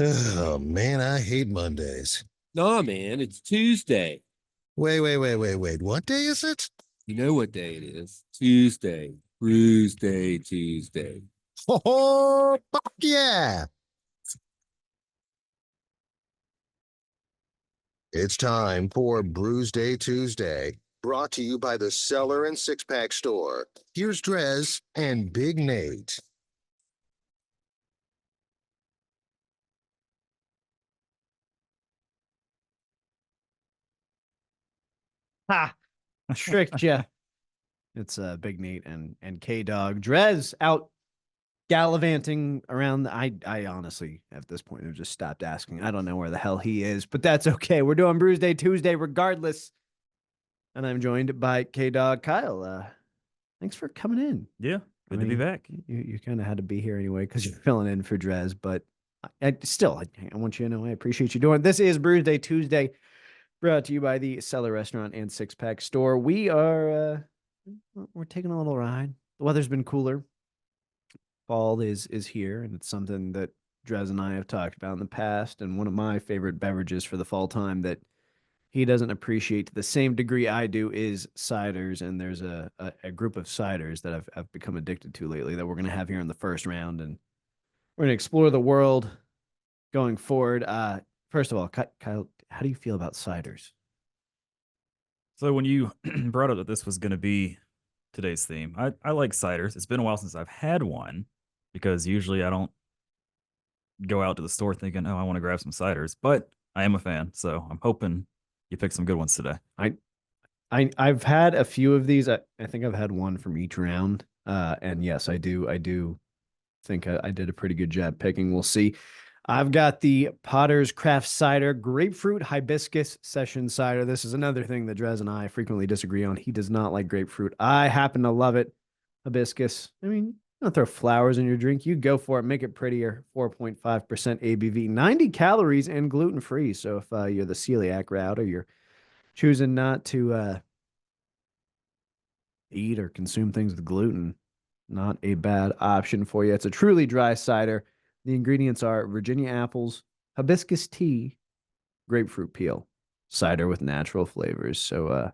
Oh man, I hate Mondays. Nah, man, it's Tuesday. Wait. What day is it? You know what day it is? Tuesday. Brewsday Tuesday. Oh, fuck yeah! It's time for Brewsday Tuesday, brought to you by the Cellar and Six Pack Store. Here's Drez and Big Nate. Ha! Tricked ya. It's Big Nate and K-Dawg. Drez out gallivanting around. I honestly, at this point, have just stopped asking. I don't know where the hell he is, but that's okay. We're doing Brewsday Tuesday regardless. And I'm joined by K-Dawg. Kyle, thanks for coming in. Yeah, good to be back. You kind of had to be here anyway because you're filling in for Drez, but I want you to know I appreciate you doing it. This is Brewsday Tuesday, brought to you by the Cellar Restaurant and Six Pack Store. We're taking a little ride. The weather's been cooler. Fall is here, and it's something that Drez and I have talked about in the past. And one of my favorite beverages for the fall time that he doesn't appreciate to the same degree I do is ciders. And there's a group of ciders that I've become addicted to lately that we're going to have here in the first round, and we're going to explore the world going forward. First of all, Kyle, how do you feel about ciders? So when you brought up that this was going to be today's theme, I like ciders. It's been a while since I've had one because usually I don't go out to the store thinking, oh, I want to grab some ciders, but I am a fan. So I'm hoping you pick some good ones today. I've had a few of these. I think I've had one from each round. And yes, I do think I did a pretty good job picking. We'll see. I've got the Potter's Craft Cider Grapefruit Hibiscus Session Cider. This is another thing that Drez and I frequently disagree on. He does not like grapefruit. I happen to love it. Hibiscus. I mean, don't throw flowers in your drink. You go for it. Make it prettier. 4.5% ABV, 90 calories, and gluten-free. So if you're the celiac route or you're choosing not to eat or consume things with gluten, not a bad option for you. It's a truly dry cider. The ingredients are Virginia apples, hibiscus tea, grapefruit peel, cider with natural flavors. So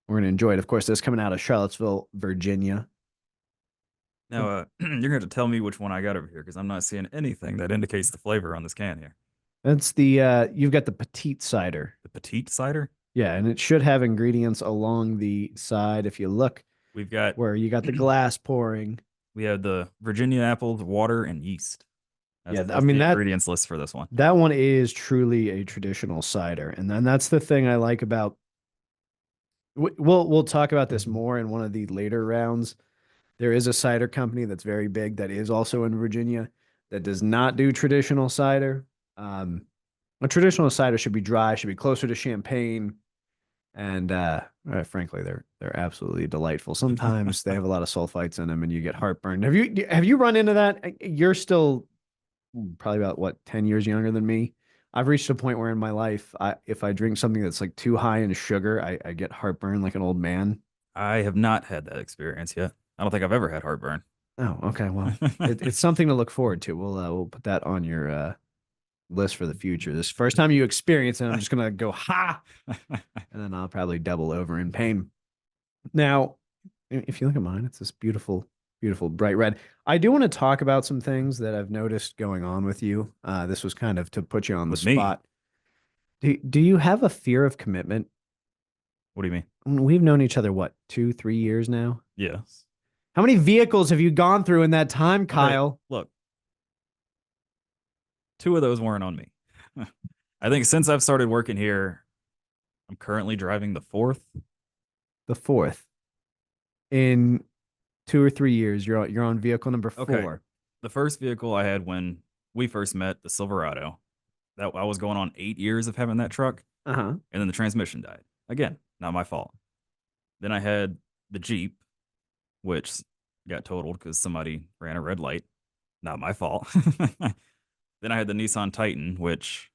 we're going to enjoy it. Of course, this is coming out of Charlottesville, Virginia. Now, you're going to have to tell me which one I got over here because I'm not seeing anything that indicates the flavor on this can here. That's the, you've got the petite cider. The petite cider? Yeah, and it should have ingredients along the side. If you look, we've got where you got the glass pouring. We have the Virginia apple, water, and yeast. That's the ingredients list for this one. That one is truly a traditional cider, and then that's the thing I like about. We'll talk about this more in one of the later rounds. There is a cider company that's very big that is also in Virginia that does not do traditional cider. A traditional cider should be dry, should be closer to champagne, and frankly, they're absolutely delightful. Sometimes they have a lot of sulfites in them, and you get heartburn. Have you run into that? You're still probably about what 10 years younger than me. I've reached a point where in my life, if I drink something that's like too high in sugar, I get heartburn like an old man. I have not had that experience yet. I don't think I've ever had heartburn. Oh, okay. Well, it's something to look forward to. We'll put that on your list for the future. This first time you experience it, I'm just gonna go ha, and then I'll probably double over in pain. Now, if you look at mine, it's this beautiful bright red. I do want to talk about some things that I've noticed going on with you. This was kind of to put you on the spot. Do you have a fear of commitment? What do you mean? We've known each other, what, 2-3 years now? Yes. How many vehicles have you gone through in that time, Kyle? Okay, look, 2 of those weren't on me. I think since I've started working here, I'm currently driving the 4th. The 4th. In 2 or 3 years, you're on vehicle number 4. Okay. The first vehicle I had when we first met, the Silverado, that I was going on 8 years of having that truck. And then the transmission died. Again, not my fault. Then I had the Jeep, which got totaled because somebody ran a red light. Not my fault. Then I had the Nissan Titan, which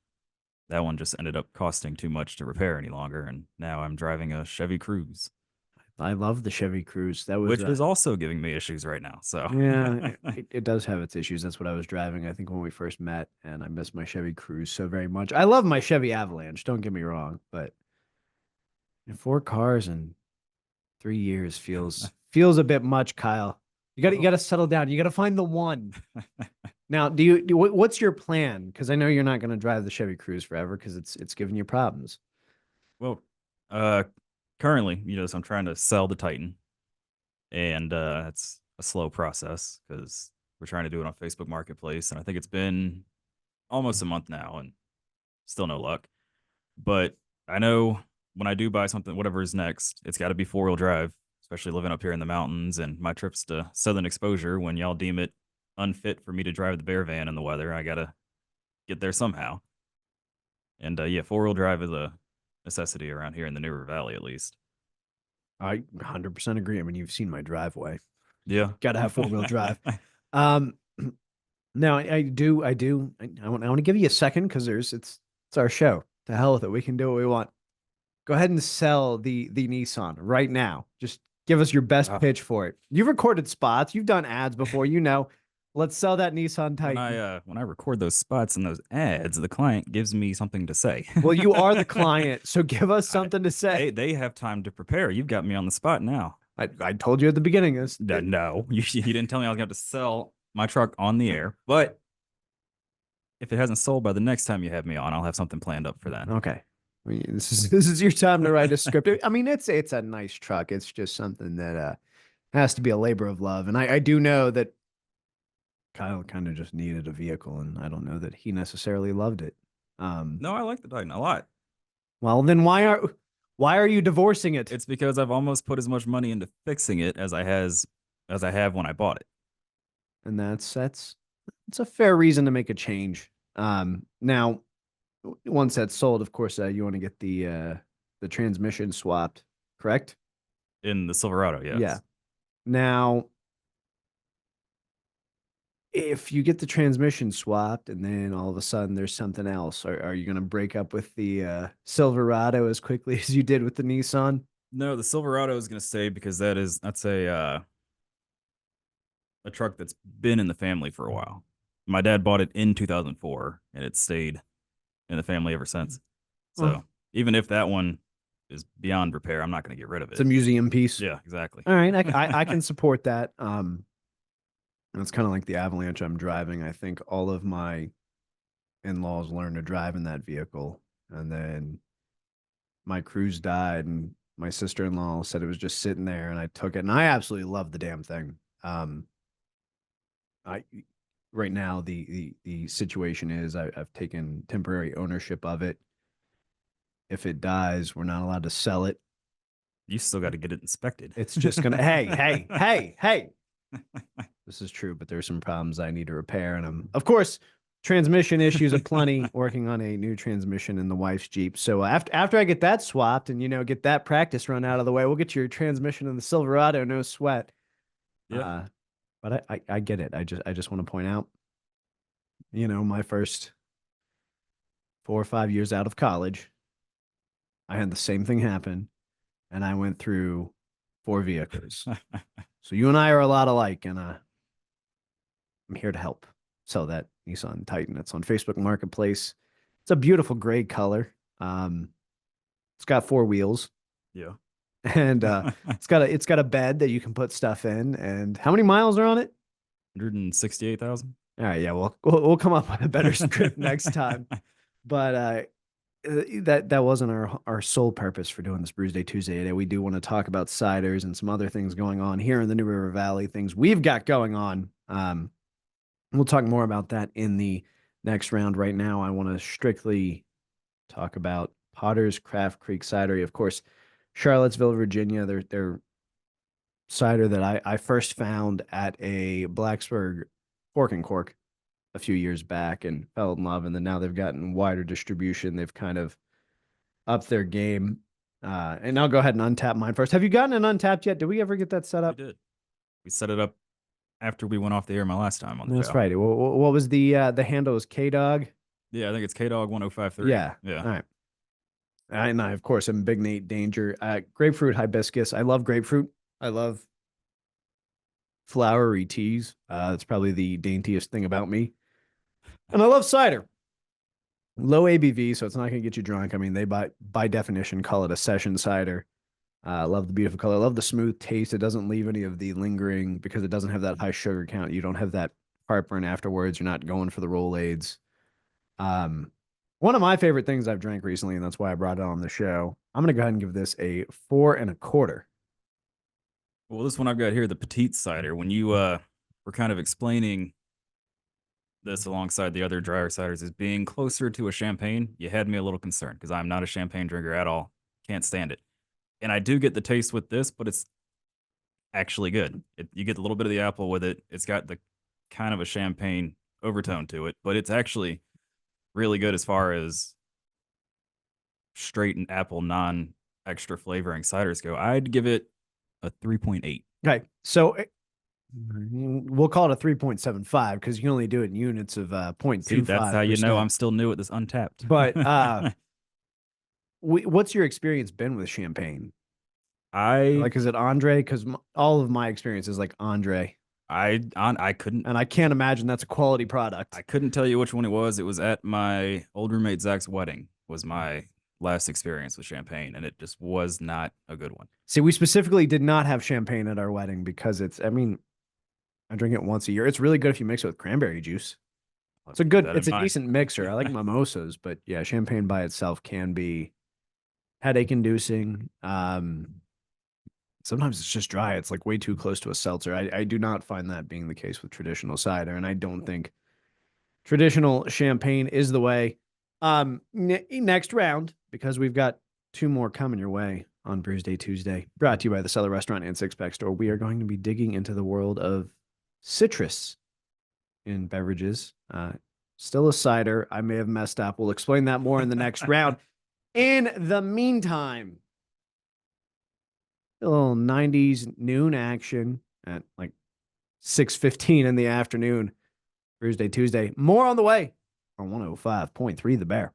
that one just ended up costing too much to repair any longer. And now I'm driving a Chevy Cruze. I love the Chevy Cruze. That was which is also giving me issues right now. So yeah, it does have its issues. That's what I was driving, I think, when we first met, and I miss my Chevy Cruze so very much. I love my Chevy Avalanche, don't get me wrong, but 4 cars in 3 years feels a bit much, Kyle. You got to settle down. You got to find the one. Now, what's your plan? Because I know you're not going to drive the Chevy Cruze forever because it's giving you problems. well, currently, so I'm trying to sell the Titan, and it's a slow process because we're trying to do it on Facebook Marketplace, and I think it's been almost a month now, and still no luck. But I know when I do buy something, whatever is next, it's got to be 4-wheel drive, especially living up here in the mountains and my trips to Southern Exposure. When y'all deem it unfit for me to drive the bear van in the weather, I gotta get there somehow. And yeah, 4-wheel drive is a necessity around here in the New River Valley, at least. I 100% agree. I mean, you've seen my driveway. Yeah, Got to have 4-wheel drive. Now I want to give you a second because it's our show. To hell with it. We can do what we want. Go ahead and sell the Nissan right now. Just give us your best pitch for it. You've recorded spots. You've done ads before. Let's sell that Nissan Titan. When I record those spots and those ads, the client gives me something to say. Well, you are the client, so give us something to say. They have time to prepare. You've got me on the spot now. I told you at the beginning this. No, you didn't tell me I was going to have to sell my truck on the air. But if it hasn't sold by the next time you have me on, I'll have something planned up for that. Okay. I mean, this is your time to write a script. I mean, it's a nice truck. It's just something that has to be a labor of love. And I do know that Kyle kind of just needed a vehicle, and I don't know that he necessarily loved it. No, I like the Titan a lot. Well, then why are you divorcing it? It's because I've almost put as much money into fixing it as I have when I bought it. And that's a fair reason to make a change. Now, once that's sold, of course, you want to get the transmission swapped, correct? In the Silverado, yes. Yeah. Now, if you get the transmission swapped and then all of a sudden there's something else, are you going to break up with the Silverado as quickly as you did with the Nissan? No, the Silverado is going to stay because that's a truck that's been in the family for a while. My dad bought it in 2004, and it's stayed in the family ever since. So even if that one is beyond repair, I'm not going to get rid of it. It's a museum piece. Yeah, exactly. All right, I can support that. It's kind of like the Avalanche I'm driving. I think all of my in-laws learned to drive in that vehicle, and then my Cruze died, and my sister-in-law said it was just sitting there, and I took it, and I absolutely love the damn thing. Right now the situation is I've taken temporary ownership of it. If it dies, we're not allowed to sell it. You still got to get it inspected. It's just gonna hey. This is true, but there's some problems I need to repair, and of course, transmission issues aplenty. Working on a new transmission in the wife's Jeep. So after I get that swapped and get that practice run out of the way, we'll get your transmission in the Silverado, no sweat. Yeah. But I get it. I just want to point out, my first 4 or 5 years out of college, I had the same thing happen, and I went through 4 vehicles. So you and I are a lot alike, and I'm here to help sell that Nissan Titan. It's on Facebook Marketplace. It's a beautiful gray color. It's got 4 wheels. Yeah. And it's got a bed that you can put stuff in. And how many miles are on it? 168,000. All right, yeah, we'll come up with a better script next time. But that wasn't our sole purpose for doing this Brewsday Tuesday today. We do want to talk about ciders and some other things going on here in the New River Valley, things we've got going on. We'll talk more about that in the next round. Right now, I want to strictly talk about Potter's Craft Creek Cidery. Of course, Charlottesville, Virginia. They're cider that I first found at a Blacksburg Fork and Cork a few years back and fell in love. And then now they've gotten wider distribution. They've kind of upped their game. And I'll go ahead and untap mine first. Have you gotten an untapped yet? Did we ever get that set up? We did. We set it up after we went off the air my last time on the That's show. right. What was the handle? Was K-Dawg? Yeah, I think it's K-Dawg 1053. Yeah. Yeah. All right. And I, of course, am Big Nate Danger. Grapefruit hibiscus. I love grapefruit. I love flowery teas. That's probably the daintiest thing about me. And I love cider. Low ABV, so it's not going to get you drunk. I mean, they by definition call it a session cider. I love the beautiful color. I love the smooth taste. It doesn't leave any of the lingering because it doesn't have that high sugar count. You don't have that heartburn afterwards. You're not going for the Rolaids. One of my favorite things I've drank recently, and that's why I brought it on the show. I'm going to go ahead and give this a 4.25. Well, this one I've got here, the petite cider. When you were kind of explaining this alongside the other drier ciders as being closer to a champagne, you had me a little concerned because I'm not a champagne drinker at all. Can't stand it. And I do get the taste with this, but it's actually good. You get a little bit of the apple with it. It's got the kind of a champagne overtone to it, but it's actually really good as far as straight and apple, non-extra flavoring ciders go. I'd give it a 3.8. Okay, so we'll call it a 3.75 because you can only do it in units of 0.25. See, that's how you know I'm still new at this Untapped. But what's your experience been with champagne? Is it Andre? Because all of my experience is like Andre. I couldn't, and I can't imagine that's a quality product. I couldn't tell you which one it was. It was at my old roommate Zach's wedding. Was my last experience with champagne, and it just was not a good one. See, we specifically did not have champagne at our wedding because I drink it once a year. It's really good if you mix it with cranberry juice. It's a decent mixer. I like mimosas, but yeah, champagne by itself can be headache inducing. Sometimes it's just dry. It's like way too close to a seltzer. I do not find that being the case with traditional cider, and I don't think traditional champagne is the way. Next round, because we've got 2 more coming your way on Brewsday Tuesday, brought to you by the Cellar Restaurant and Six Pack Store. We are going to be digging into the world of citrus in beverages. Still a cider. I may have messed up. We'll explain that more in the next round. In the meantime, a little 90s noon action at like 6:15 in the afternoon. Brewsday Tuesday. More on the way on 105.3 The Bear.